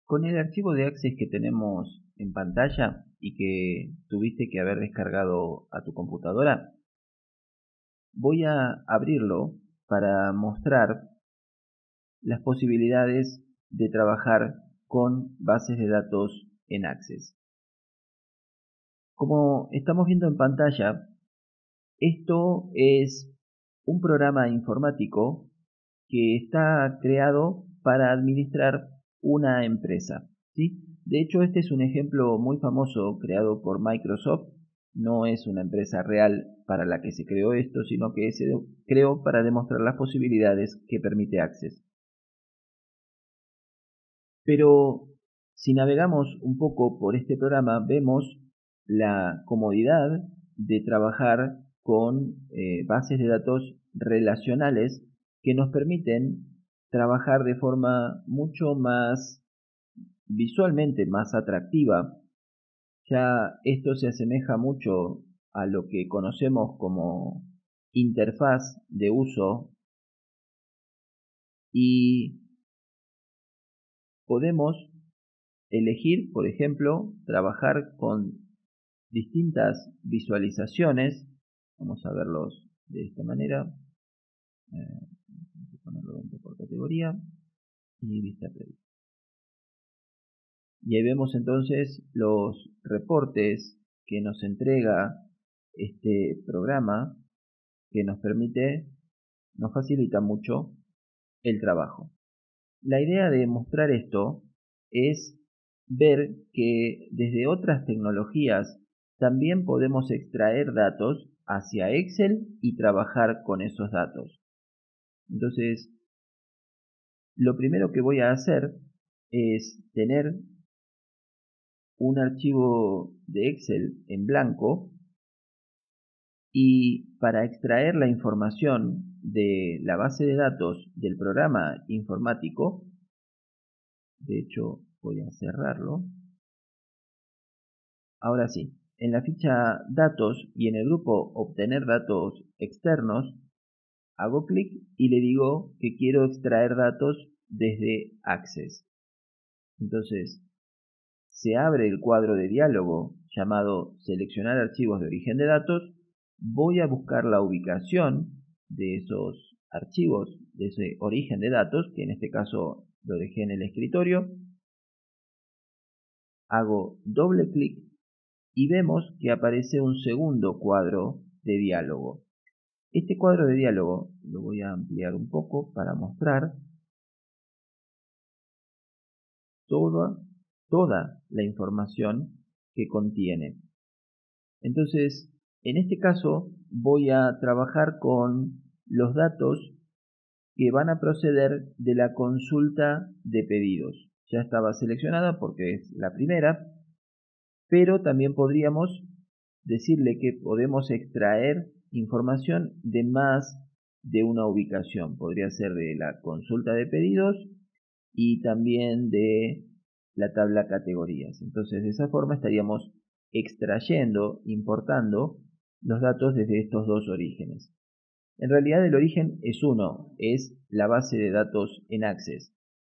Con el archivo de Access que tenemos en pantalla y que tuviste que haber descargado a tu computadora, voy a abrirlo para mostrar las posibilidades de trabajar con bases de datos en Access. Como estamos viendo en pantalla, esto es un programa informático que está creado para administrar una empresa, ¿sí? De hecho, este es un ejemplo muy famoso creado por Microsoft. No es una empresa real para la que se creó esto, sino que se creó para demostrar las posibilidades que permite Access. Pero si navegamos un poco por este programa, vemos la comodidad de trabajar con bases de datos relacionales que nos permiten trabajar de forma mucho más visualmente más atractiva. Ya esto se asemeja mucho a lo que conocemos como interfaz de uso y podemos elegir, por ejemplo, trabajar con distintas visualizaciones. Vamos a verlos de esta manera. Vamos a ponerlo dentro por categoría y vista previa. Y ahí vemos entonces los reportes que nos entrega este programa que nos facilita mucho el trabajo. La idea de mostrar esto es ver que desde otras tecnologías también podemos extraer datos hacia Excel y trabajar con esos datos. Entonces, lo primero que voy a hacer es tener un archivo de Excel en blanco y para extraer la información de la base de datos del programa informático, de hecho voy a cerrarlo. Ahora sí, en la ficha datos y en el grupo obtener datos externos, hago clic y le digo que quiero extraer datos desde Access. Entonces, se abre el cuadro de diálogo llamado Seleccionar archivos de origen de datos. Voy a buscar la ubicación de esos archivos, de ese origen de datos, que en este caso lo dejé en el escritorio. Hago doble clic y vemos que aparece un segundo cuadro de diálogo. Este cuadro de diálogo lo voy a ampliar un poco para mostrar toda la información que contiene. Entonces, en este caso voy a trabajar con los datos que van a proceder de la consulta de pedidos. Ya estaba seleccionada porque es la primera, pero también podríamos decirle que podemos extraer información de más de una ubicación. Podría ser de la consulta de pedidos y también de la tabla categorías. Entonces, de esa forma estaríamos extrayendo, importando los datos desde estos dos orígenes. En realidad el origen es uno, es la base de datos en Access,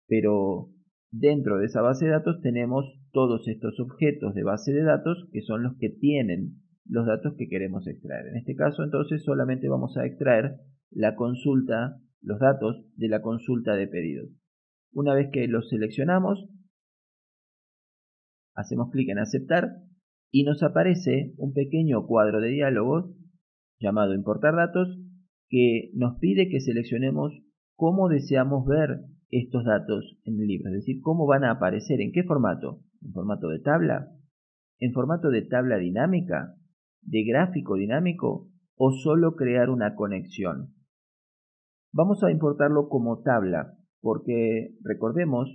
pero dentro de esa base de datos tenemos todos estos objetos de base de datos que son los que tienen los datos que queremos extraer. En este caso entonces solamente vamos a extraer la consulta, los datos de la consulta de pedidos. Una vez que los seleccionamos, hacemos clic en aceptar y nos aparece un pequeño cuadro de diálogos llamado importar datos que nos pide que seleccionemos cómo deseamos ver estos datos en el libro, es decir, cómo van a aparecer, en qué formato, en formato de tabla, en formato de tabla dinámica, de gráfico dinámico o solo crear una conexión. Vamos a importarlo como tabla porque recordemos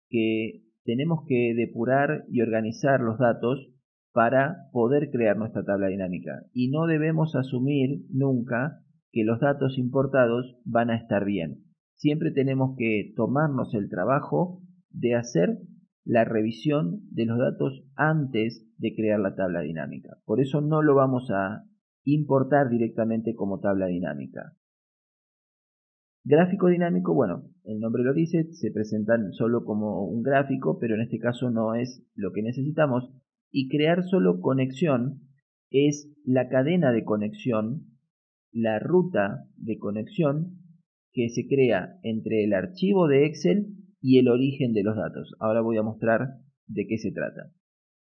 que tenemos que depurar y organizar los datos para poder crear nuestra tabla dinámica y no debemos asumir nunca que los datos importados van a estar bien. Siempre tenemos que tomarnos el trabajo de hacer la revisión de los datos antes de crear la tabla dinámica. Por eso no lo vamos a importar directamente como tabla dinámica. Gráfico dinámico, bueno, el nombre lo dice, se presentan solo como un gráfico, pero en este caso no es lo que necesitamos. Y crear solo conexión es la cadena de conexión, la ruta de conexión que se crea entre el archivo de Excel y el origen de los datos. Ahora voy a mostrar de qué se trata.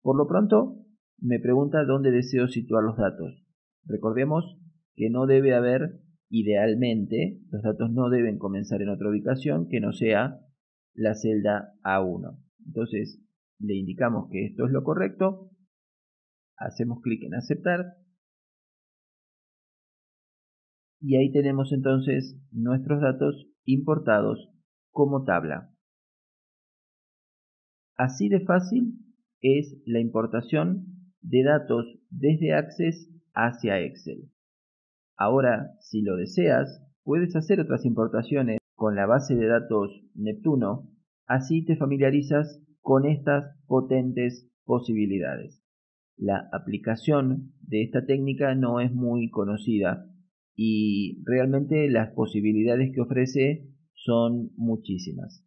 Por lo pronto, me pregunta dónde deseo situar los datos. Recordemos que no debe haber, idealmente, los datos no deben comenzar en otra ubicación que no sea la celda A1. Entonces, le indicamos que esto es lo correcto, hacemos clic en aceptar y ahí tenemos entonces nuestros datos importados como tabla. Así de fácil es la importación de datos desde Access hacia Excel. Ahora, si lo deseas, puedes hacer otras importaciones con la base de datos Neptuno, así te familiarizas con estas potentes posibilidades. La aplicación de esta técnica no es muy conocida y realmente las posibilidades que ofrece son muchísimas.